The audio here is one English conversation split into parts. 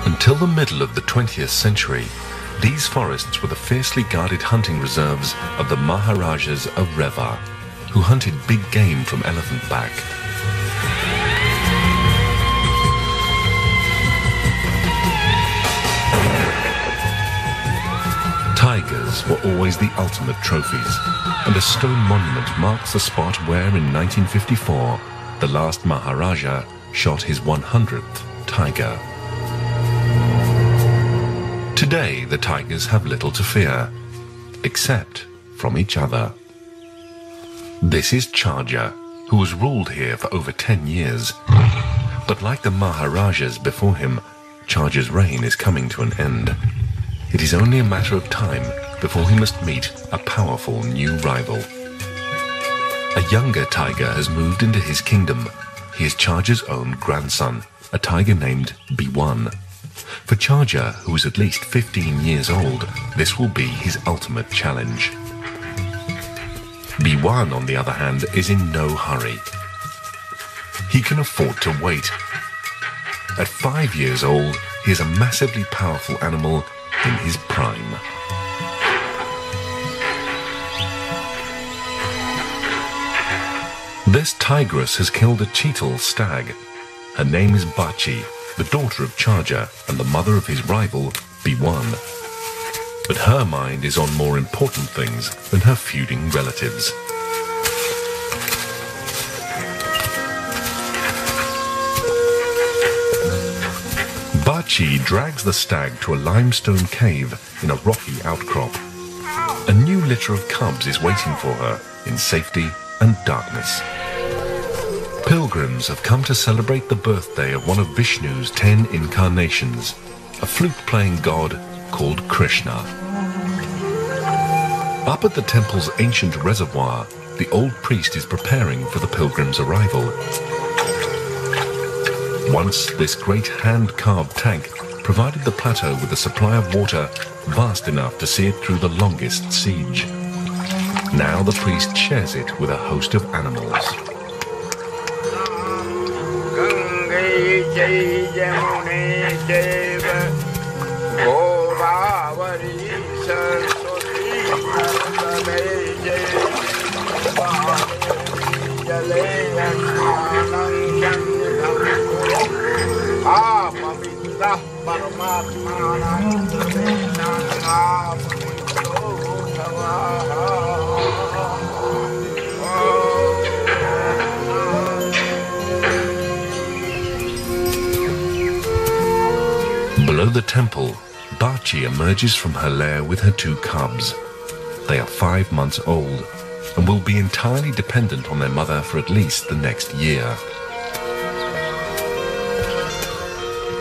Until the middle of the 20th century, these forests were the fiercely guarded hunting reserves of the Maharajas of Rewa, who hunted big game from elephant back. Tigers were always the ultimate trophies, and a stone monument marks the spot where in 1954 the last Maharaja shot his 100th tiger. Today the tigers have little to fear, except from each other. This is Charger, who has ruled here for over 10 years. But like the Maharajas before him, Charger's reign is coming to an end. It is only a matter of time before he must meet a powerful new rival. A younger tiger has moved into his kingdom. He is Charger's own grandson, a tiger named B1. For Charger, who is at least 15 years old, this will be his ultimate challenge. B1, on the other hand, is in no hurry. He can afford to wait. At 5 years old, he is a massively powerful animal in his prime. This tigress has killed a cheetal stag. Her name is Bachi, the daughter of Charger and the mother of his rival, B1. But her mind is on more important things than her feuding relatives. Bachi drags the stag to a limestone cave in a rocky outcrop. A new litter of cubs is waiting for her in safety and darkness. Pilgrims have come to celebrate the birthday of one of Vishnu's 10 incarnations, a flute-playing god called Krishna. Up at the temple's ancient reservoir, the old priest is preparing for the pilgrims' arrival. Once, this great hand-carved tank provided the plateau with a supply of water vast enough to see it through the longest siege. Now the priest shares it with a host of animals. Below the temple, Bachi emerges from her lair with her 2 cubs. They are 5 months old and will be entirely dependent on their mother for at least the next year.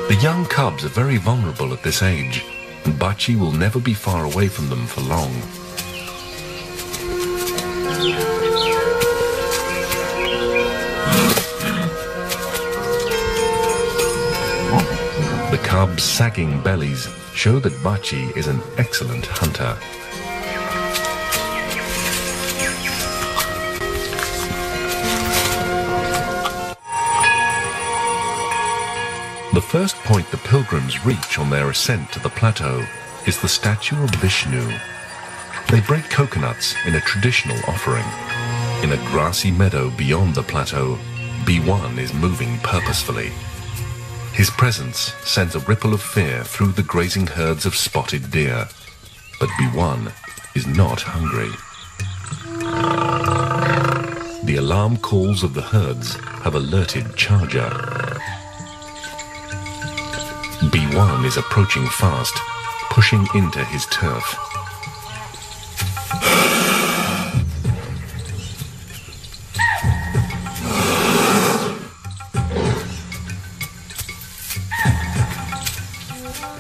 The young cubs are very vulnerable at this age, and Bachi will never be far away from them for long. The cubs' sagging bellies show that Bachi is an excellent hunter. The first point the pilgrims reach on their ascent to the plateau is the statue of Vishnu. They break coconuts in a traditional offering. In a grassy meadow beyond the plateau, B1 is moving purposefully. His presence sends a ripple of fear through the grazing herds of spotted deer, but B1 is not hungry. The alarm calls of the herds have alerted Charger. B1 is approaching fast, pushing into his turf.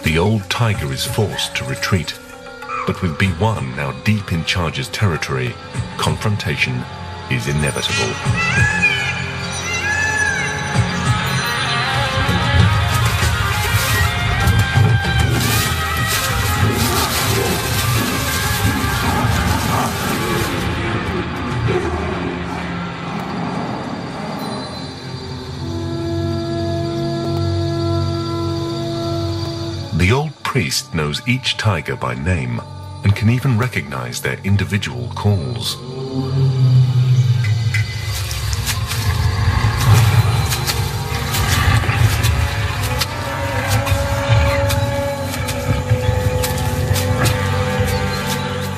The old tiger is forced to retreat, but with B1 now deep in Charger's territory, confrontation is inevitable. The old priest knows each tiger by name and can even recognize their individual calls.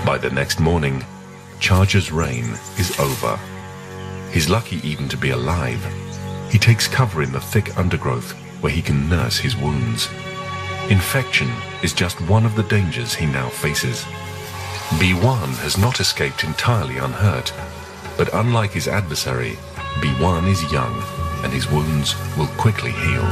By the next morning, Charger's reign is over. He's lucky even to be alive. He takes cover in the thick undergrowth where he can nurse his wounds. Infection is just one of the dangers he now faces. B1 has not escaped entirely unhurt, but unlike his adversary, B1 is young and his wounds will quickly heal.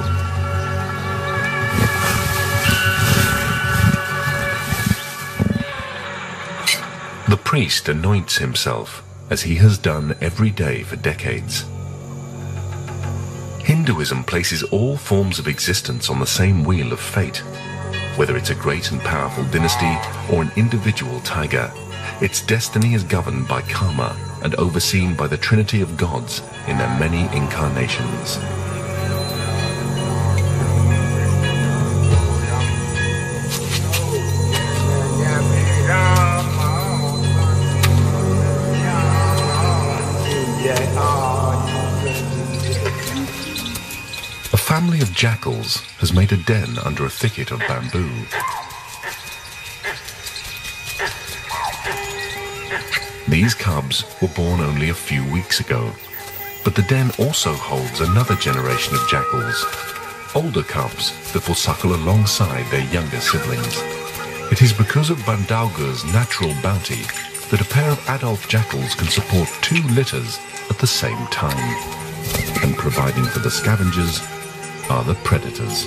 The priest anoints himself, as he has done every day for decades. Hinduism places all forms of existence on the same wheel of fate. Whether it's a great and powerful dynasty or an individual taiga, its destiny is governed by karma and overseen by the trinity of gods in their many incarnations. A family of jackals has made a den under a thicket of bamboo. These cubs were born only a few weeks ago, but the den also holds another generation of jackals, older cubs that will suckle alongside their younger siblings. It is because of Bandauger's natural bounty that a pair of adult jackals can support 2 litters at the same time, and providing for the scavengers are the predators.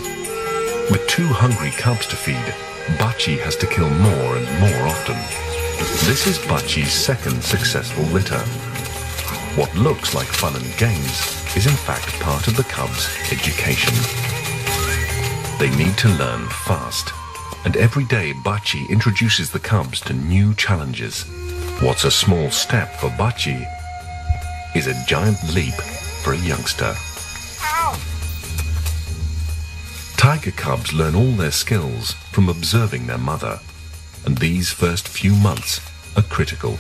With 2 hungry cubs to feed, Bachi has to kill more and more often. This is Bachi's second successful litter. What looks like fun and games is in fact part of the cubs' education. They need to learn fast, and every day Bachi introduces the cubs to new challenges. What's a small step for Bachi is a giant leap for a youngster. Tiger cubs learn all their skills from observing their mother, and these first few months are critical.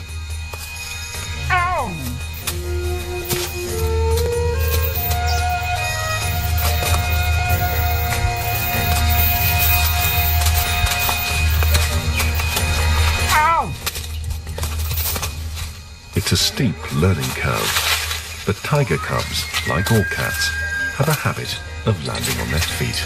It's a steep learning curve, but tiger cubs, like all cats, have a habit of landing on their feet.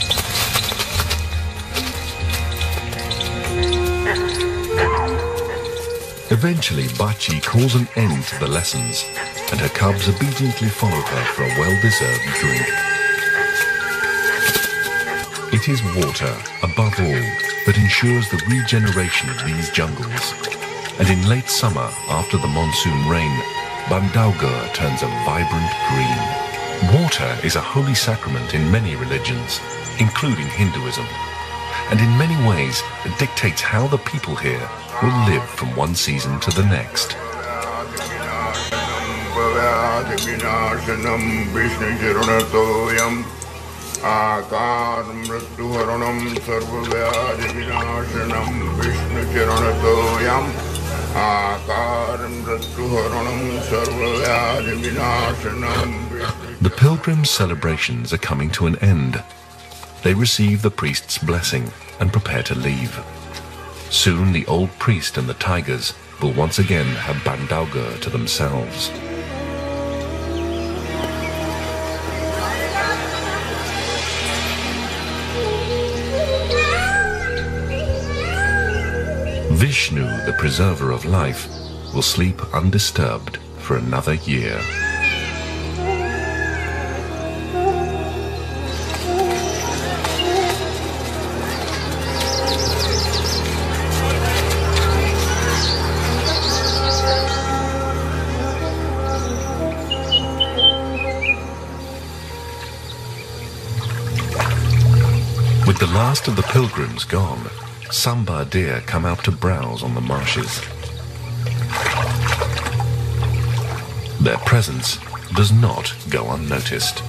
Eventually, Bachi calls an end to the lessons, and her cubs obediently follow her for a well-deserved drink. It is water, above all, that ensures the regeneration of these jungles. And in late summer, after the monsoon rain, Bandauger turns a vibrant green. Water is a holy sacrament in many religions, including Hinduism, and in many ways it dictates how the people here will live from one season to the next. The pilgrims' celebrations are coming to an end. They receive the priest's blessing and prepare to leave. Soon the old priest and the tigers will once again have Bandauger to themselves. Vishnu, the preserver of life, will sleep undisturbed for another year. With the last of the pilgrims gone, sambar deer come out to browse on the marshes. Their presence does not go unnoticed.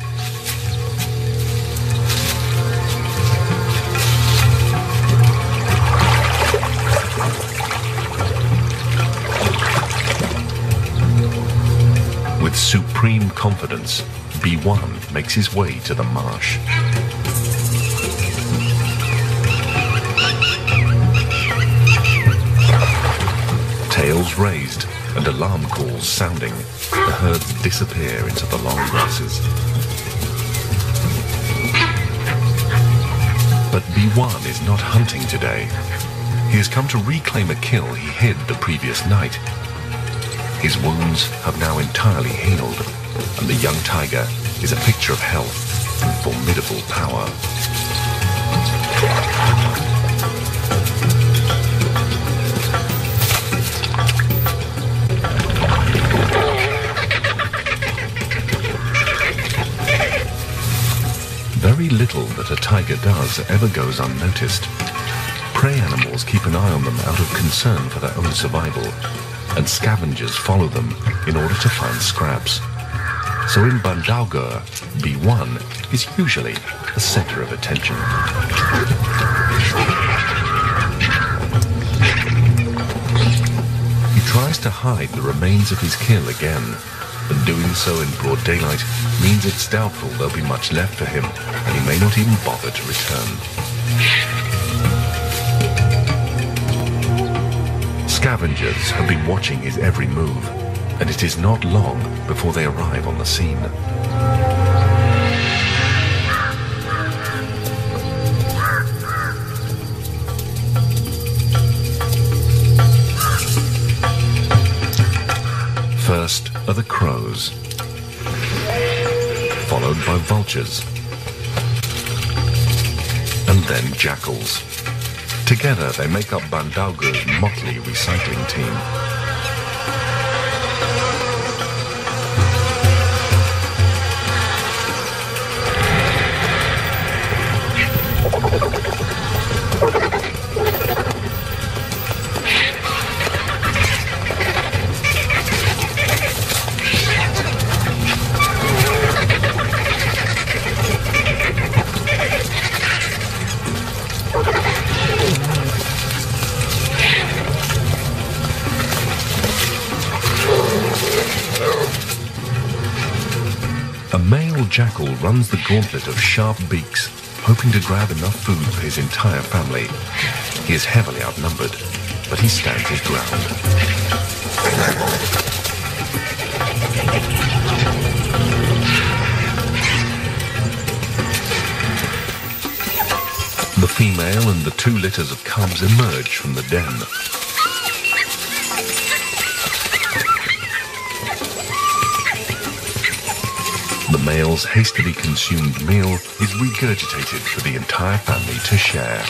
supreme confidence, B1 makes his way to the marsh. Tails raised and alarm calls sounding, the herds disappear into the long grasses. But B1 is not hunting today. He has come to reclaim a kill he hid the previous night. His wounds have now entirely healed, and the young tiger is a picture of health and formidable power. Very little that a tiger does ever goes unnoticed. Prey animals keep an eye on them out of concern for their own survival, and scavengers follow them in order to find scraps. So in Bandaugur, B1 is usually the center of attention. He tries to hide the remains of his kill again, but doing so in broad daylight means it's doubtful there'll be much left for him, and he may not even bother to return. Scavengers have been watching his every move, and it is not long before they arrive on the scene. First are the crows, followed by vultures, and then jackals. Together they make up Bandaugur's motley recycling team. Jackal runs the gauntlet of sharp beaks, hoping to grab enough food for his entire family. He is heavily outnumbered, but he stands his ground. The female and the 2 litters of cubs emerge from the den. The male's hastily consumed meal is regurgitated for the entire family to share.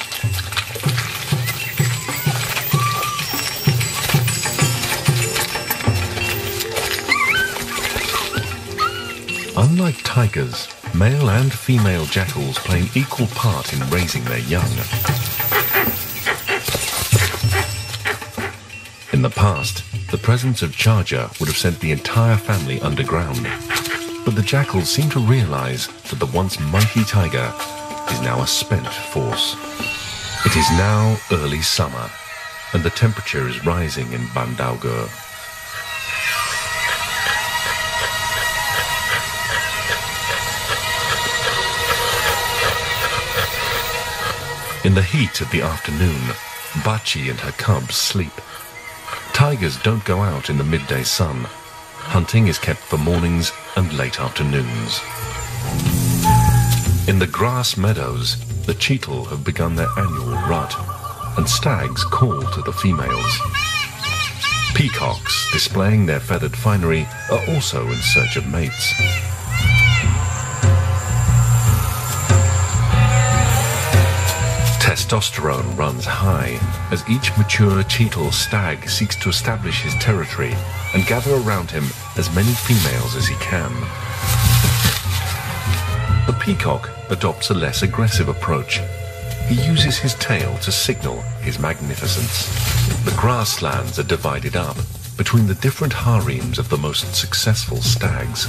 Unlike tigers, male and female jackals play an equal part in raising their young. In the past, the presence of charger would have sent the entire family underground. But the jackals seem to realize that the once mighty tiger is now a spent force. It is now early summer, and the temperature is rising in Bandaugur. In the heat of the afternoon, Bachi and her cubs sleep. Tigers don't go out in the midday sun. Hunting is kept for mornings and late afternoons. In the grass meadows, the cheetal have begun their annual rut, and stags call to the females. Peacocks, displaying their feathered finery, are also in search of mates. Testosterone runs high as each mature cheetal stag seeks to establish his territory and gather around him as many females as he can. The peacock adopts a less aggressive approach. He uses his tail to signal his magnificence. The grasslands are divided up between the different harems of the most successful stags.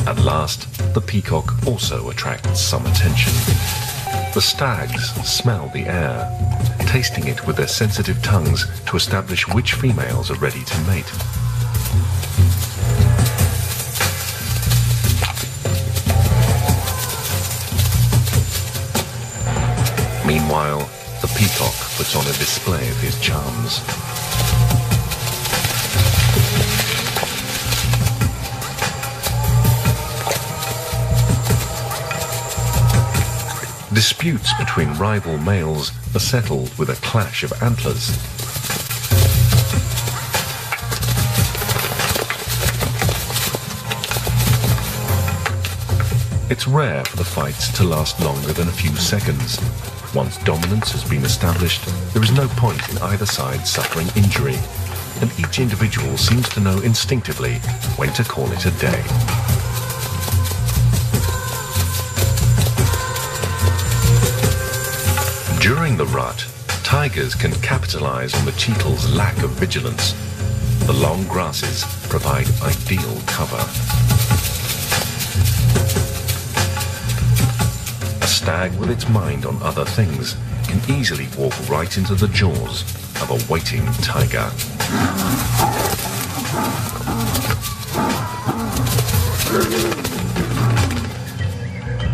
At last, the peacock also attracts some attention. The stags smell the air, tasting it with their sensitive tongues to establish which females are ready to mate. Meanwhile, the peacock puts on a display of his charms. Disputes between rival males are settled with a clash of antlers. It's rare for the fights to last longer than a few seconds. Once dominance has been established, there is no point in either side suffering injury, and each individual seems to know instinctively when to call it a day. During the rut, tigers can capitalize on the cheetah's lack of vigilance. The long grasses provide ideal cover. A stag with its mind on other things can easily walk right into the jaws of a waiting taiga.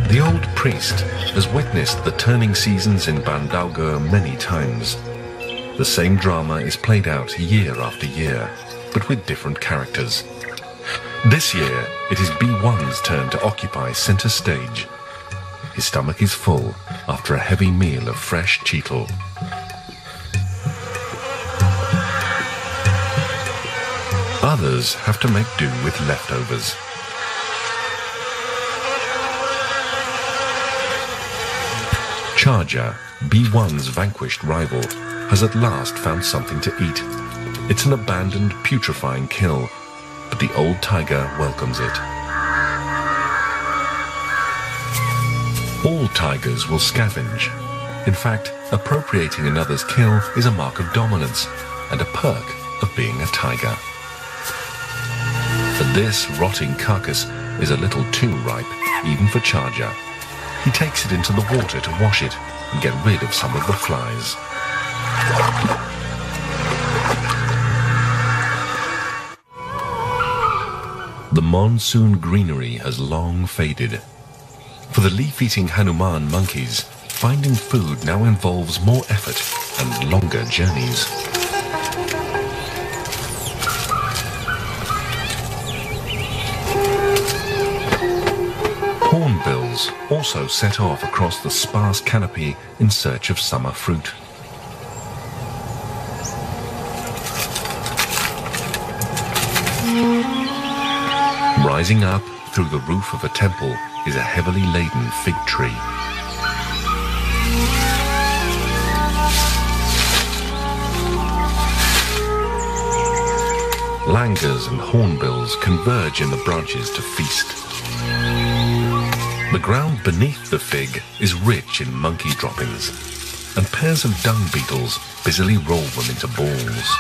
The old priest has witnessed the turning seasons in Bandaugur many times. The same drama is played out year after year, but with different characters. This year, it is B1's turn to occupy center stage. His stomach is full after a heavy meal of fresh cheetle. Others have to make do with leftovers. Charger, B1's vanquished rival, has at last found something to eat. It's an abandoned, putrefying kill, but the old taiga welcomes it. All tigers will scavenge. In fact, appropriating another's kill is a mark of dominance and a perk of being a taiga. But this rotting carcass is a little too ripe, even for Charger. He takes it into the water to wash it and get rid of some of the flies. The monsoon greenery has long faded. For the leaf-eating Hanuman monkeys, finding food now involves more effort and longer journeys. Hornbills also set off across the sparse canopy in search of summer fruit. Rising up through the roof of a temple is a heavily laden fig tree. Langurs and hornbills converge in the branches to feast. The ground beneath the fig is rich in monkey droppings, and pairs of dung beetles busily roll them into balls.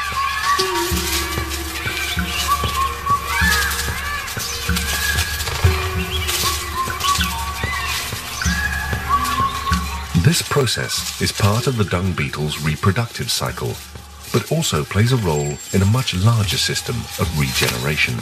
This process is part of the dung beetle's reproductive cycle, but also plays a role in a much larger system of regeneration.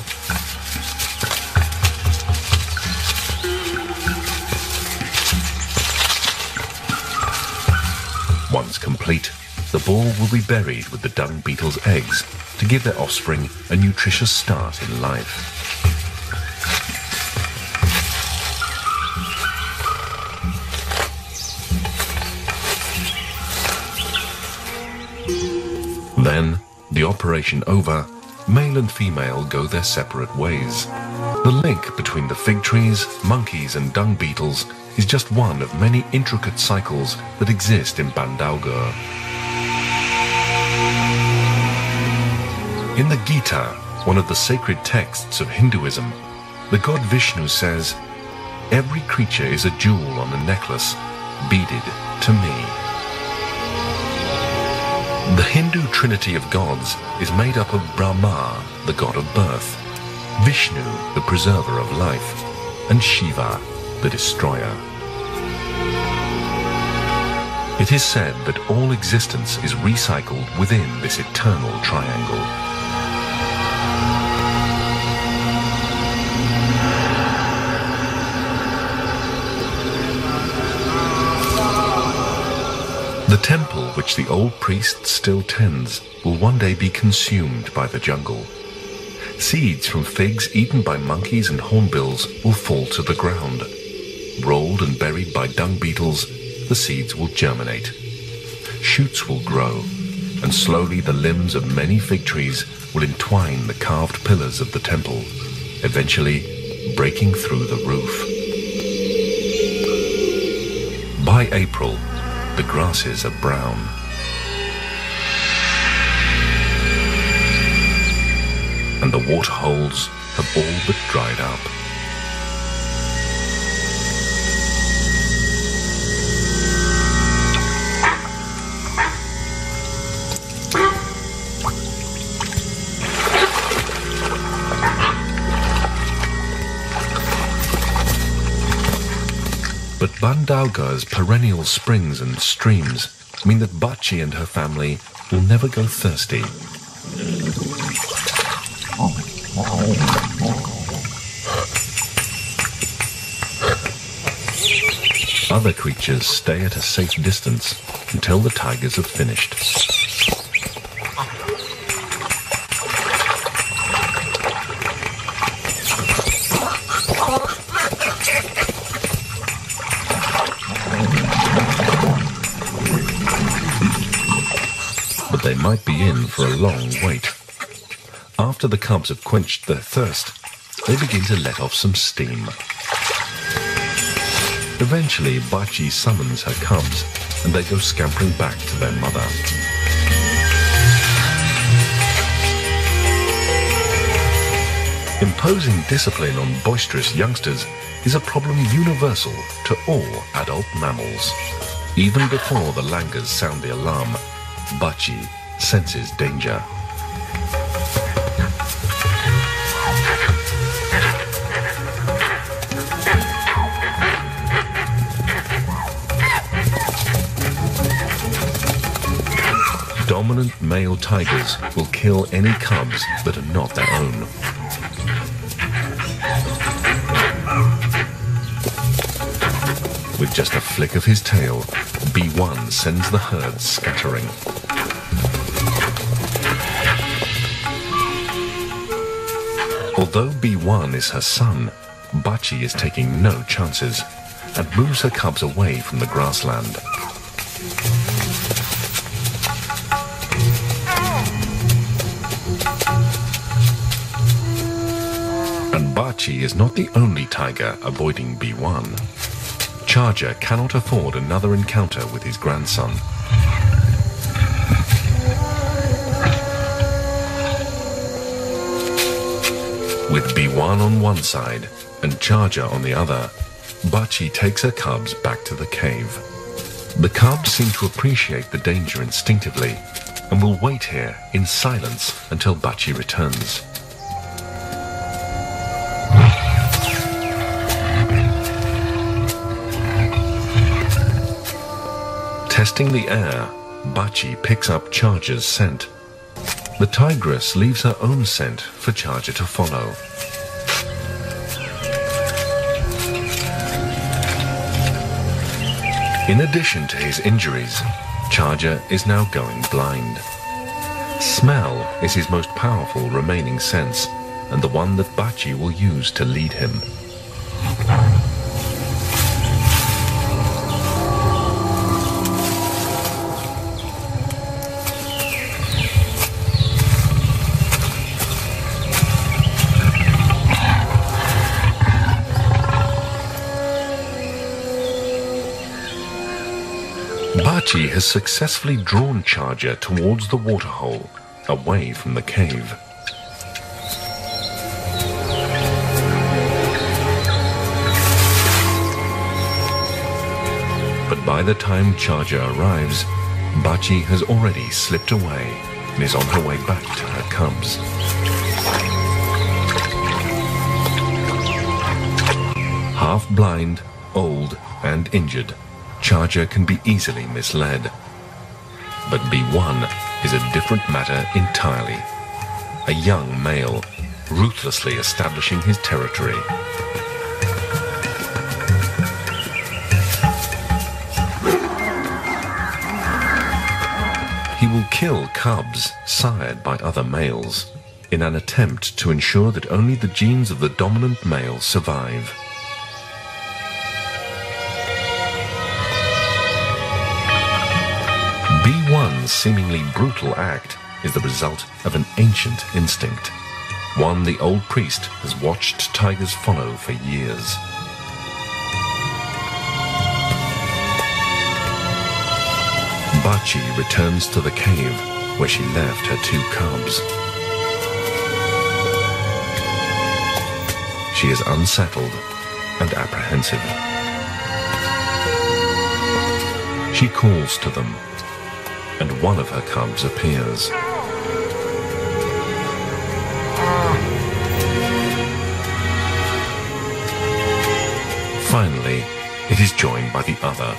Once complete, the ball will be buried with the dung beetle's eggs to give their offspring a nutritious start in life. Then, the operation over, male and female go their separate ways. The link between the fig trees, monkeys and dung beetles is just one of many intricate cycles that exist in Bandaugur. In the Gita, one of the sacred texts of Hinduism, the god Vishnu says, "Every creature is a jewel on a necklace, beaded to me." The Hindu trinity of gods is made up of Brahma, the god of birth, Vishnu, the preserver of life, and Shiva, the destroyer. It is said that all existence is recycled within this eternal triangle. The temple which the old priest still tends will one day be consumed by the jungle. Seeds from figs eaten by monkeys and hornbills will fall to the ground. Rolled and buried by dung beetles, the seeds will germinate. Shoots will grow, and slowly the limbs of many fig trees will entwine the carved pillars of the temple, eventually breaking through the roof. By April, the grasses are brown. And the water holes have all but dried up. But Bandauga's perennial springs and streams mean that Bachi and her family will never go thirsty. Other creatures stay at a safe distance until the tigers have finished. But they might be in for a long wait. After the cubs have quenched their thirst, they begin to let off some steam. Eventually, Bachi summons her cubs, and they go scampering back to their mother. Imposing discipline on boisterous youngsters is a problem universal to all adult mammals. Even before the langurs sound the alarm, Bachi senses danger. Dominant male tigers will kill any cubs that are not their own. With just a flick of his tail, B1 sends the herd scattering. Although B1 is her son, Bachi is taking no chances and moves her cubs away from the grassland. And Bachi is not the only tiger avoiding B1. Charger cannot afford another encounter with his grandson. With B1 on one side and Charger on the other, Bachi takes her cubs back to the cave. The cubs seem to appreciate the danger instinctively and will wait here in silence until Bachi returns. Testing the air, Bachi picks up Charger's scent. The tigress leaves her own scent for Charger to follow. In addition to his injuries, Charger is now going blind. Smell is his most powerful remaining sense, and the one that Bachi will use to lead him. Bachi has successfully drawn Charger towards the waterhole, away from the cave. But by the time Charger arrives, Bachi has already slipped away and is on her way back to her cubs. Half blind, old, and injured, Charger can be easily misled. But B1 is a different matter entirely. A young male, ruthlessly establishing his territory. He will kill cubs sired by other males in an attempt to ensure that only the genes of the dominant male survive. B1's seemingly brutal act is the result of an ancient instinct, one the old priest has watched tigers follow for years. Bachi returns to the cave where she left her 2 cubs. She is unsettled and apprehensive. She calls to them, and one of her cubs appears. Finally, it is joined by the other.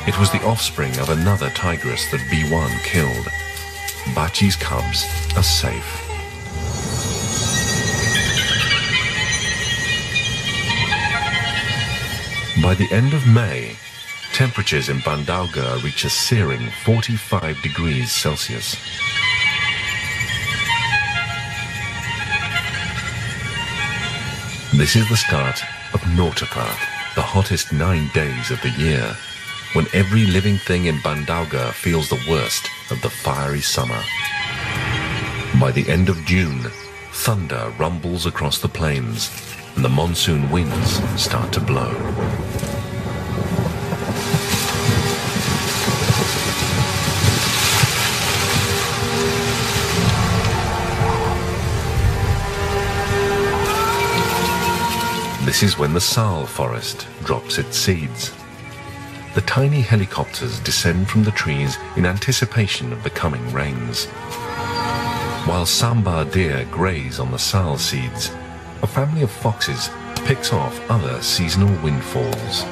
It was the offspring of another tigris that B1 killed. Bachi's cubs are safe. By the end of May, temperatures in Bandauga reach a searing 45 degrees Celsius. This is the start of Nautipa, the hottest 9 days of the year, when every living thing in Bandauga feels the worst of the fiery summer. By the end of June, thunder rumbles across the plains, and the monsoon winds start to blow. This is when the sal forest drops its seeds. The tiny helicopters descend from the trees in anticipation of the coming rains. While sambar deer graze on the sal seeds, a family of foxes picks off other seasonal windfalls.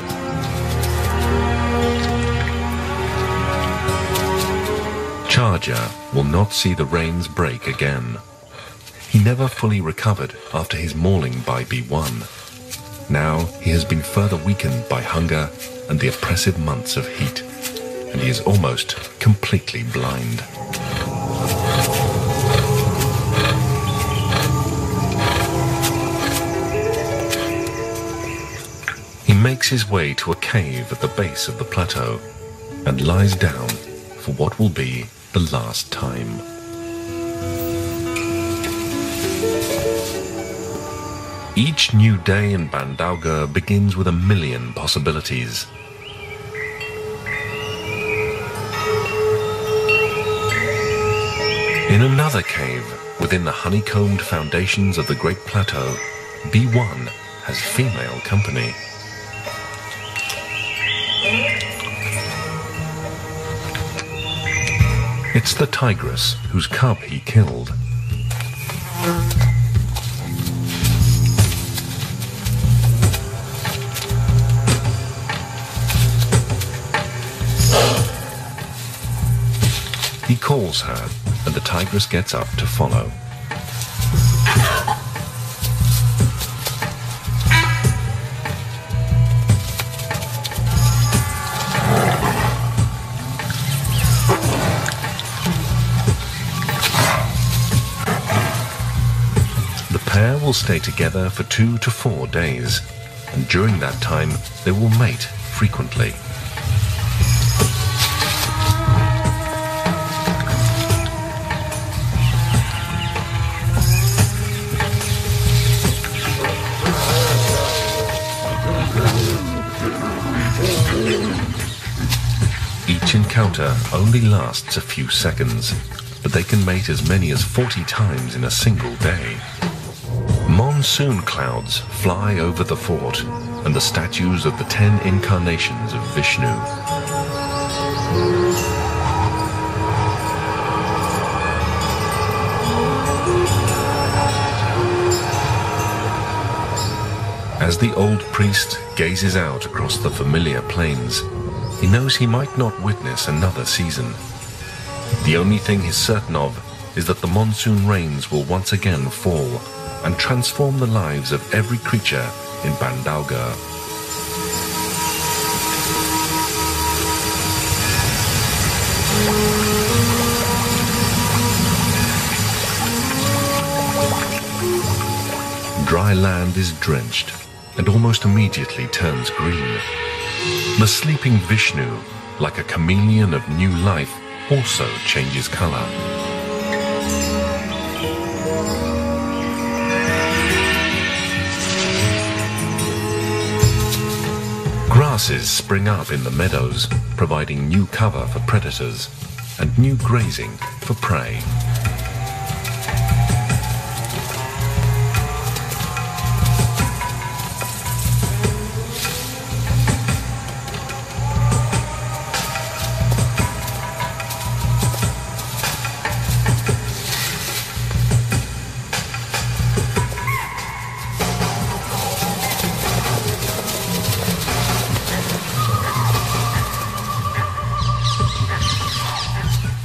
Charger will not see the rains break again. He never fully recovered after his mauling by B1. Now he has been further weakened by hunger and the oppressive months of heat, and he is almost completely blind. He makes his way to a cave at the base of the plateau and lies down for what will be the last time. Each new day in Bandauga begins with 1,000,000 possibilities. In another cave, within the honeycombed foundations of the Great Plateau, B1 has female company. It's the tigris whose cub he killed. He calls her, and the tigris gets up to follow. The pair will stay together for 2 to 4 days, and during that time they will mate frequently. Each encounter only lasts a few seconds, but they can mate as many as 40 times in a single day. Monsoon clouds fly over the fort and the statues of the 10 incarnations of Vishnu. As the old priest gazes out across the familiar plains, He knows he might not witness another season. The only thing he's certain of is that the monsoon rains will once again fall and transform the lives of every creature in Bandauga. Dry land is drenched and almost immediately turns green. The sleeping Vishnu, like a chameleon of new life, also changes color. Grasses spring up in the meadows, providing new cover for predators and new grazing for prey.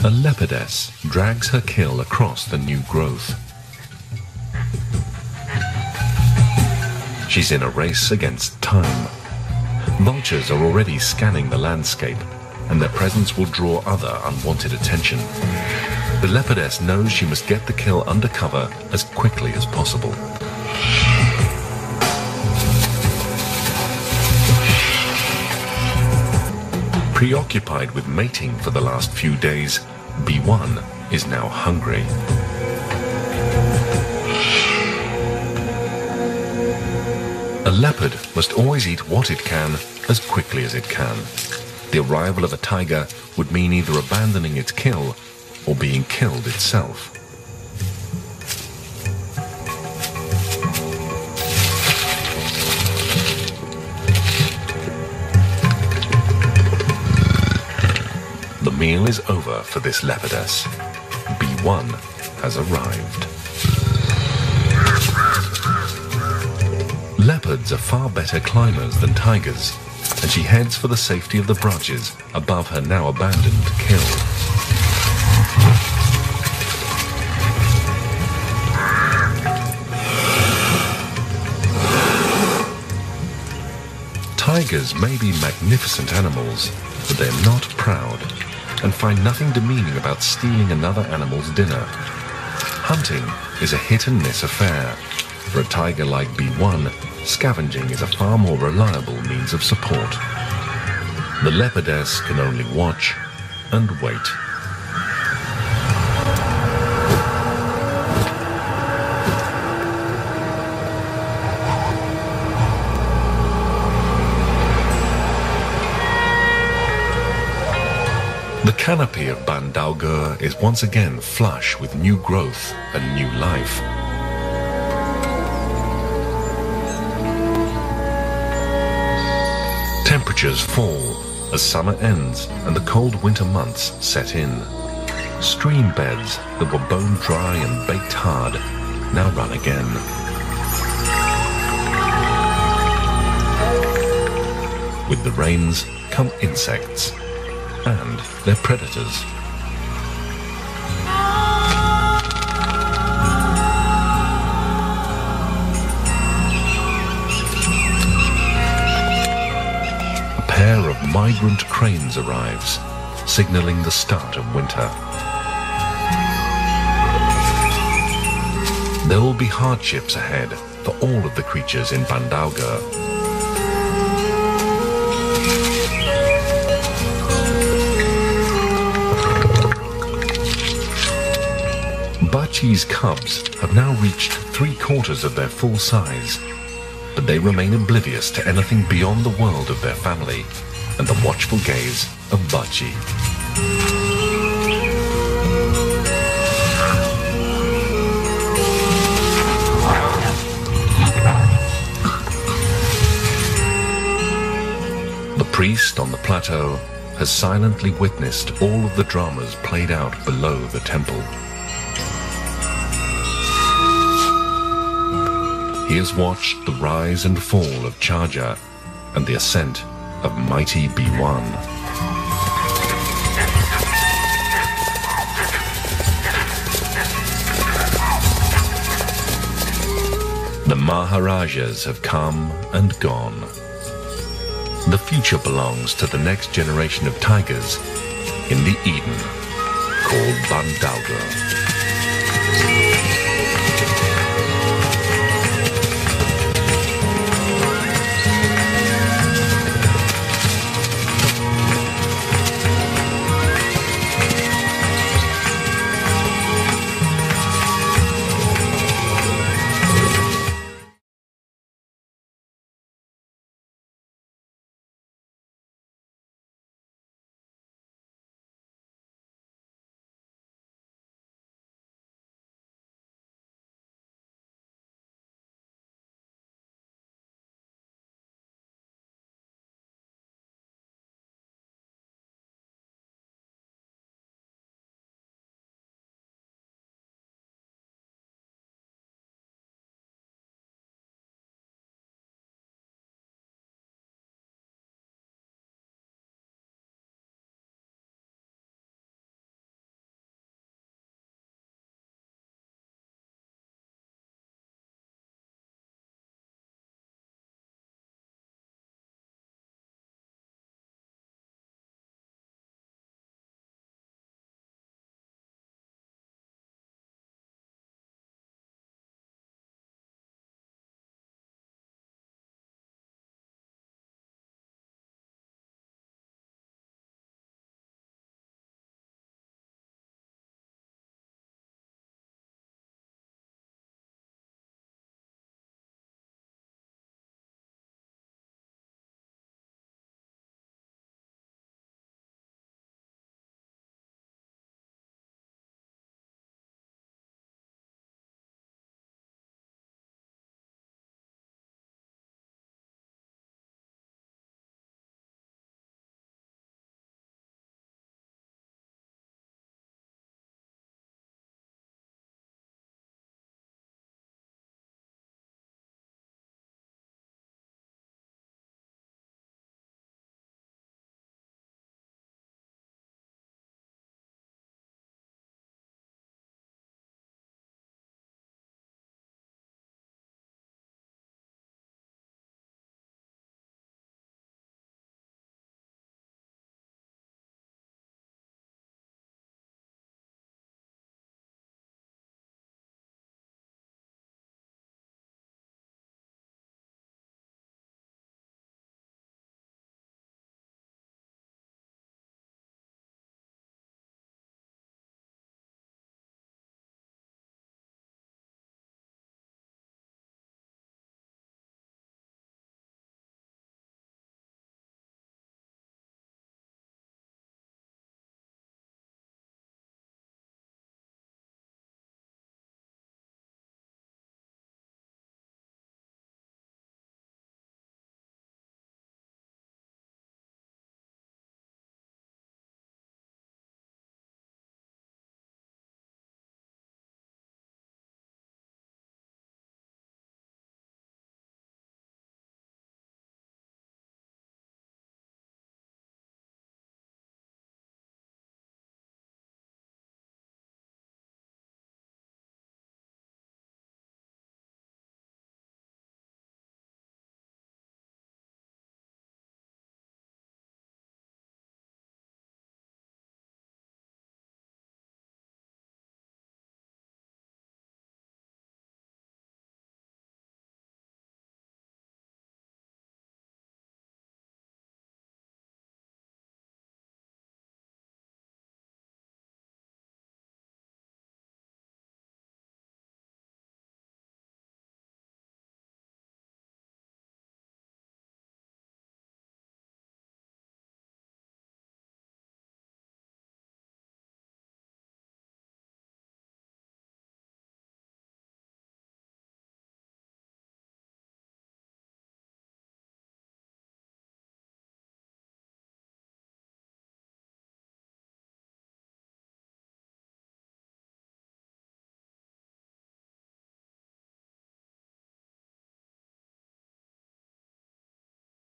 A leopardess drags her kill across the new growth. She's in a race against time. Vultures are already scanning the landscape, and their presence will draw other unwanted attention. The leopardess knows she must get the kill under cover as quickly as possible. Preoccupied with mating for the last few days, B1 is now hungry. A leopard must always eat what it can as quickly as it can. The arrival of a taiga would mean either abandoning its kill or being killed itself. The meal is over for this leopardess. B1 has arrived. Leopards are far better climbers than tigers, and she heads for the safety of the branches above her now abandoned kill. Tigers may be magnificent animals, but they're not proud, and find nothing demeaning about stealing another animal's dinner. Hunting is a hit-and-miss affair. For a tiger like B1, scavenging is a far more reliable means of support. The leopardess can only watch and wait. The canopy of Bandauga is once again flush with new growth and new life. Temperatures fall as summer ends and the cold winter months set in. Stream beds that were bone dry and baked hard now run again. With the rains come insects and their predators. A pair of migrant cranes arrives, signaling the start of winter. There will be hardships ahead for all of the creatures in Bandauga. Bachi's cubs have now reached 3/4 of their full size, but they remain oblivious to anything beyond the world of their family and the watchful gaze of Bachi. The priest on the plateau has silently witnessed all of the dramas played out below the temple. He has watched the rise and fall of Charger and the ascent of mighty B1. Maharajas have come and gone. The future belongs to the next generation of tigers in the Eden called Panthera.